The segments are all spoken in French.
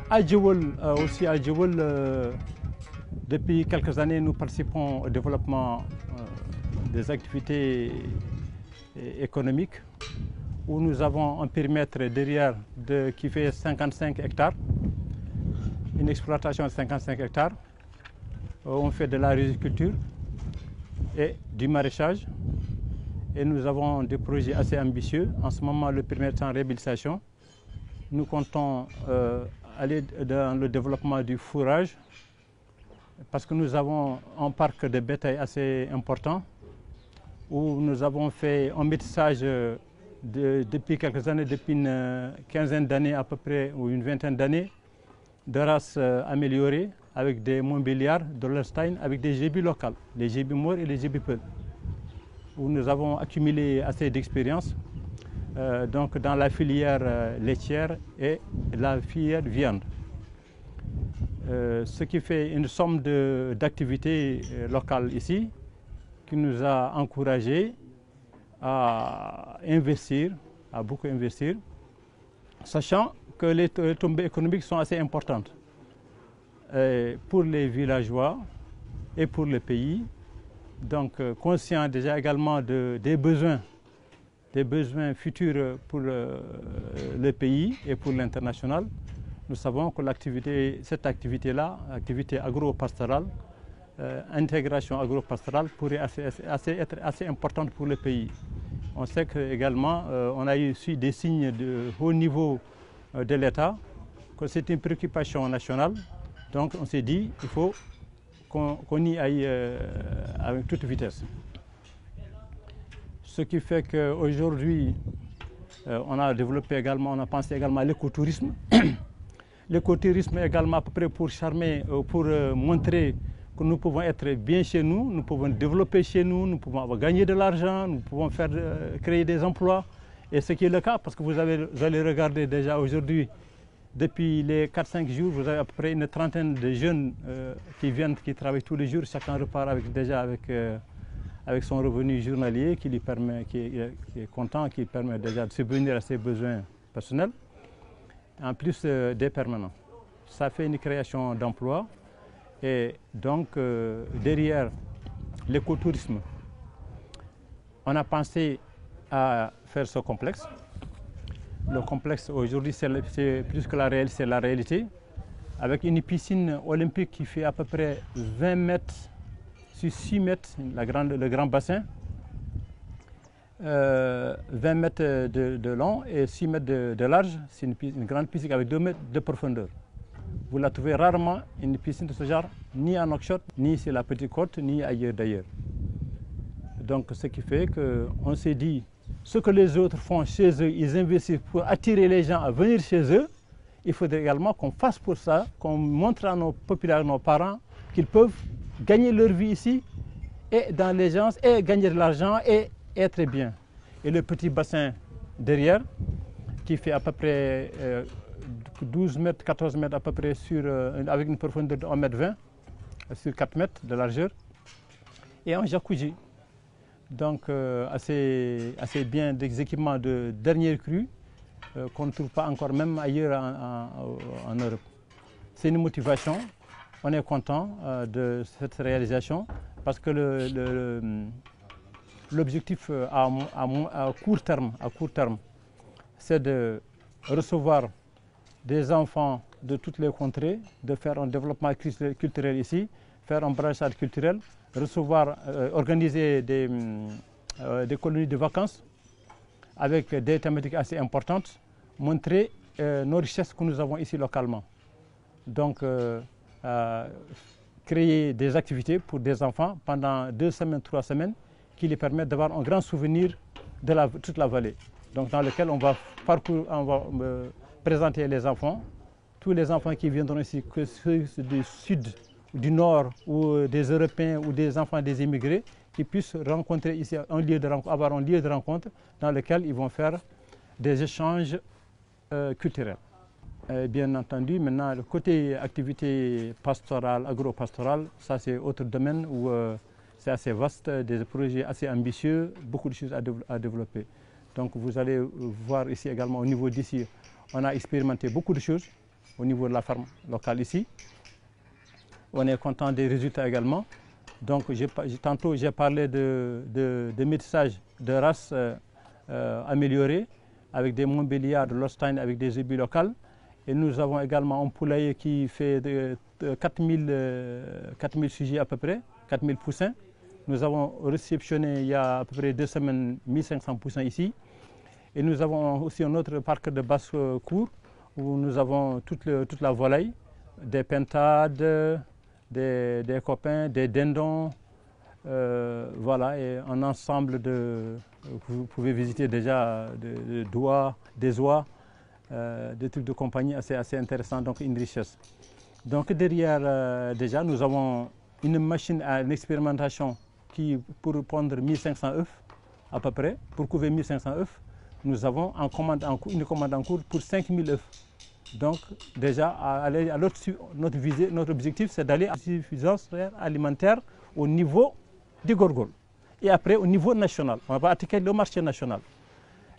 À Djewel, aussi à Djewel, depuis quelques années, nous participons au développement des activités économiques où nous avons un périmètre derrière qui fait 55 hectares, une exploitation de 55 hectares. On fait de la riziculture et du maraîchage. Et nous avons des projets assez ambitieux. En ce moment, le périmètre est en réhabilitation. Nous comptons aller dans le développement du fourrage parce que nous avons un parc de bétail assez important où nous avons fait un métissage depuis quelques années, depuis une quinzaine d'années à peu près, ou une vingtaine d'années, de races améliorées avec des Montbéliards, de l'Holstein, avec des gébus locaux, les gébus morts et les gébus peuls, où nous avons accumulé assez d'expérience donc dans la filière laitière et la filière viande. Ce qui fait une somme d'activités locales ici qui nous a encouragés à investir, à beaucoup investir, sachant que les tombées économiques sont assez importantes pour les villageois et pour le pays. Donc conscient déjà également des besoins futurs pour le pays et pour l'international. Nous savons que cette activité-là, activité agro-pastorale, intégration agro-pastorale pourrait être assez importante pour le pays. On sait qu'également, on a eu des signes de haut niveau de l'État, que c'est une préoccupation nationale. Donc on s'est dit qu'il faut qu'on y aille avec toute vitesse. Ce qui fait qu'aujourd'hui, on a développé également, on a pensé également à l'écotourisme. L'écotourisme également à peu près pour charmer, pour montrer que nous pouvons être bien chez nous pouvons développer chez nous pouvons gagner de l'argent, nous pouvons créer des emplois. Et ce qui est le cas, parce que vous allez regarder déjà aujourd'hui, depuis les 4-5 jours, vous avez à peu près une trentaine de jeunes qui viennent, qui travaillent tous les jours. Chacun repart avec son revenu journalier qui lui permet, qui est content, qui permet déjà de subvenir à ses besoins personnels, en plus des permanents. Ça fait une création d'emplois et donc derrière l'écotourisme, on a pensé à faire ce complexe. Le complexe aujourd'hui c'est plus que c'est la réalité, avec une piscine olympique qui fait à peu près 20 mètres sur 6 mètres, le grand bassin, 20 mètres de long et 6 mètres de large. C'est une grande piscine avec 2 mètres de profondeur. Vous la trouvez rarement, une piscine de ce genre, ni à Nouakchott, ni sur la Petite Côte, ni ailleurs d'ailleurs. Donc ce qui fait qu'on s'est dit, ce que les autres font chez eux, ils investissent pour attirer les gens à venir chez eux, il faudrait également qu'on fasse pour ça, qu'on montre à nos populaires, nos parents, qu'ils peuvent gagner leur vie ici, et dans les gens, et gagner de l'argent, et être bien. Et le petit bassin derrière, qui fait à peu près 12 mètres, 14 mètres à peu près, avec une profondeur de 1,20 m sur 4 mètres de largeur, et un jacuzzi. Donc assez bien, des équipements de dernière crue qu'on ne trouve pas encore même ailleurs en Europe. C'est une motivation, on est content de cette réalisation parce que l'objectif à court terme, c'est de recevoir des enfants de toutes les contrées, de faire un développement culturel ici, faire un brassage culturel, organiser des colonies de vacances avec des thématiques assez importantes, montrer nos richesses que nous avons ici localement. Donc, créer des activités pour des enfants pendant 2 semaines, 3 semaines, qui les permettent d'avoir un grand souvenir de toute la vallée. Donc, dans lequel on va présenter les enfants, tous les enfants qui viendront ici, que ceux du sud, du nord, ou des Européens ou des enfants des immigrés, qui puissent rencontrer ici avoir un lieu de rencontre dans lequel ils vont faire des échanges culturels. Bien entendu, maintenant, le côté activité pastorale, agro-pastorale, ça c'est autre domaine où c'est assez vaste, des projets assez ambitieux, beaucoup de choses à développer. Donc vous allez voir ici également au niveau d'ici, on a expérimenté beaucoup de choses au niveau de la ferme locale ici. On est content des résultats également. Donc tantôt j'ai parlé de métissage de races améliorées avec des Montbéliards, de l'Holstein avec des zébus locales. Et nous avons également un poulailler qui fait 4000 sujets à peu près, 4000 poussins. Nous avons réceptionné il y a à peu près 2 semaines 1500 poussins ici. Et nous avons aussi un autre parc de basse-cour où nous avons toute la volaille, des pintades, des copains, des dindons, voilà, et un ensemble vous pouvez visiter déjà des oies, des trucs de compagnie assez intéressants, donc une richesse. Donc derrière, déjà, nous avons une machine à l'expérimentation pour pondre 1500 œufs à peu près, pour couver 1500 œufs. Nous avons une commande en cours pour 5000 œufs. Donc déjà, notre objectif, c'est d'aller à la suffisance alimentaire au niveau du Gorgol. Et après, au niveau national, on va attaquer le marché national.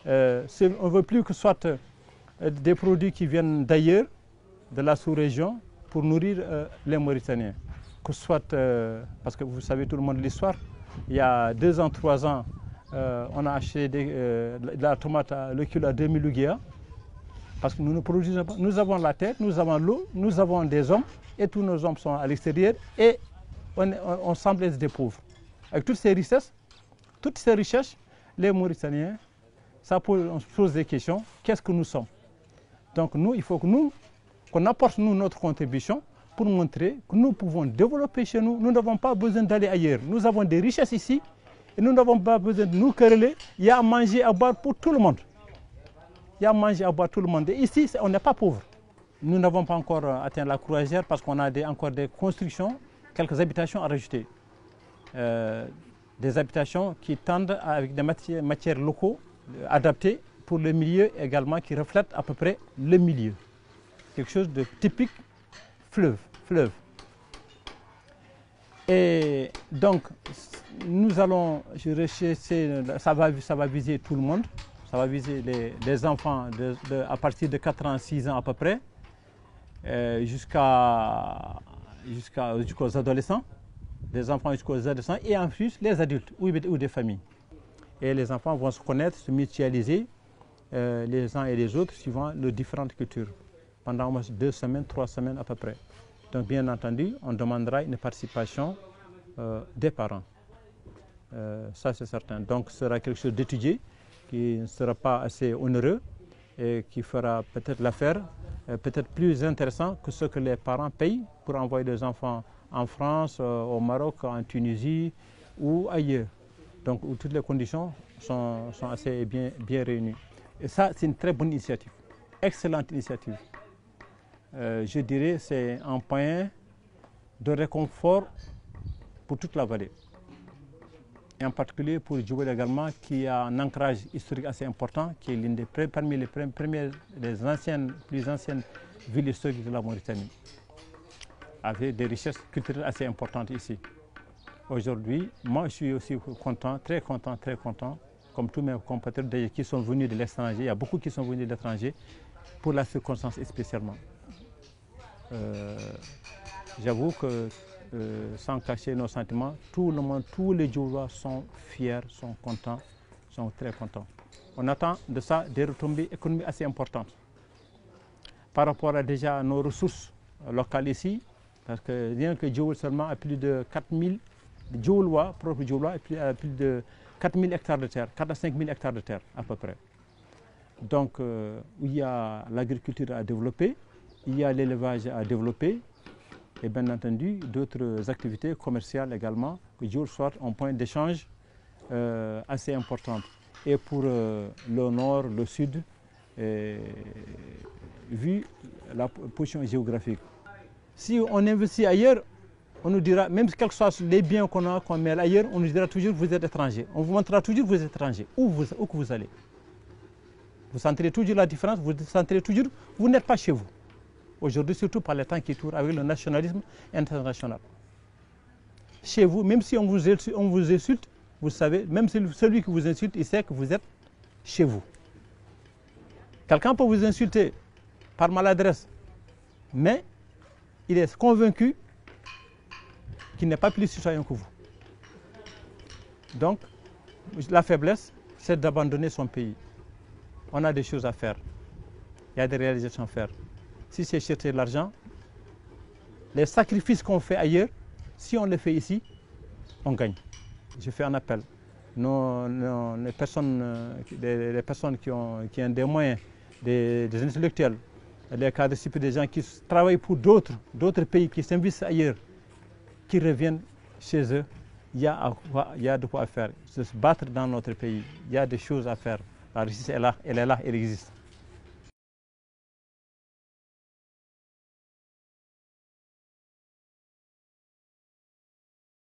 On ne veut plus que ce soit des produits qui viennent d'ailleurs, de la sous-région, pour nourrir les Mauritaniens. Que ce soit, parce que vous savez tout le monde l'histoire, il y a 2 ans, 3 ans, on a acheté de la tomate le kilo à 2000 ouguiya. Parce que nous ne produisons pas. Nous avons la terre, nous avons l'eau, nous avons des hommes, et tous nos hommes sont à l'extérieur, et on semble être des pauvres. Avec toutes ces richesses, les Mauritaniens, on se pose des questions, qu'est-ce que nous sommes? Donc nous, il faut qu'on apporte notre contribution pour montrer que nous pouvons développer chez nous. Nous n'avons pas besoin d'aller ailleurs. Nous avons des richesses ici, et nous n'avons pas besoin de nous quereller. Il y a à manger, à boire pour tout le monde. Il y a à manger, à boire tout le monde. Et ici, on n'est pas pauvre. Nous n'avons pas encore atteint la croisière parce qu'on a encore des constructions, quelques habitations à rajouter. Des habitations qui tendent avec des matières locaux adaptées pour le milieu également, qui reflètent à peu près le milieu. Quelque chose de typique fleuve. Et donc, nous allons rechercher, ça va viser tout le monde. Ça va viser les enfants à partir de 4 ans, 6 ans à peu près, jusqu'aux adolescents, des enfants jusqu'aux adolescents, et en plus les adultes ou des familles. Et les enfants vont se connaître, se mutualiser les uns et les autres suivant les différentes cultures, pendant 2 semaines, 3 semaines à peu près. Donc bien entendu, on demandera une participation des parents. Ça c'est certain. Donc ce sera quelque chose d'étudié, qui ne sera pas assez onéreux et qui fera peut-être l'affaire, peut-être plus intéressant que ce que les parents payent pour envoyer des enfants en France, au Maroc, en Tunisie ou ailleurs. Donc où toutes les conditions sont assez bien réunies. Et ça, c'est une très bonne initiative, excellente initiative. Je dirais c'est un point de réconfort pour toute la vallée. Et en particulier pour Djouel également, qui a un ancrage historique assez important, qui est l'une parmi les plus anciennes villes historiques de la Mauritanie, avec des richesses culturelles assez importantes ici. Aujourd'hui, moi je suis aussi content, très content, comme tous mes compatriotes qui sont venus de l'étranger. Il y a beaucoup qui sont venus de l'étranger pour la circonstance spécialement. J'avoue que, sans cacher nos sentiments, tout le monde, tous les Djoulois sont fiers, sont contents, sont très contents. On attend de ça des retombées économiques assez importantes. Par rapport à déjà nos ressources locales ici, parce que rien que Djoulois seulement a plus de 4000 Djoulois, propres Djoulois, a plus de 4000 hectares de terre, 4 à 5000 hectares de terre à peu près. Donc il y a l'agriculture à développer, il y a l'élevage à développer, et bien entendu d'autres activités commerciales également, que Djoul soit un point d'échange assez important. Et pour le nord, le sud, vu la position géographique. Si on investit ailleurs, on nous dira, même quels que soient les biens qu'on met ailleurs, on nous dira toujours vous êtes étranger. On vous montrera toujours vous êtes étranger, où que vous allez. Vous sentirez toujours la différence, vous sentirez toujours vous n'êtes pas chez vous. Aujourd'hui, surtout par les temps qui tournent avec le nationalisme international. Chez vous, même si on vous insulte, vous savez, même celui qui vous insulte, il sait que vous êtes chez vous. Quelqu'un peut vous insulter par maladresse, mais il est convaincu qu'il n'est pas plus citoyen que vous. Donc, la faiblesse, c'est d'abandonner son pays. On a des choses à faire. Il y a des réalisations à faire. Si c'est chercher de l'argent, les sacrifices qu'on fait ailleurs, si on les fait ici, on gagne. Je fais un appel. Les personnes qui ont des moyens, des intellectuels, des cadres supérieurs, des gens qui travaillent pour d'autres pays, qui s'investissent ailleurs, qui reviennent chez eux, il y a de quoi faire. Se battre dans notre pays, il y a des choses à faire. La réussite est là, elle existe.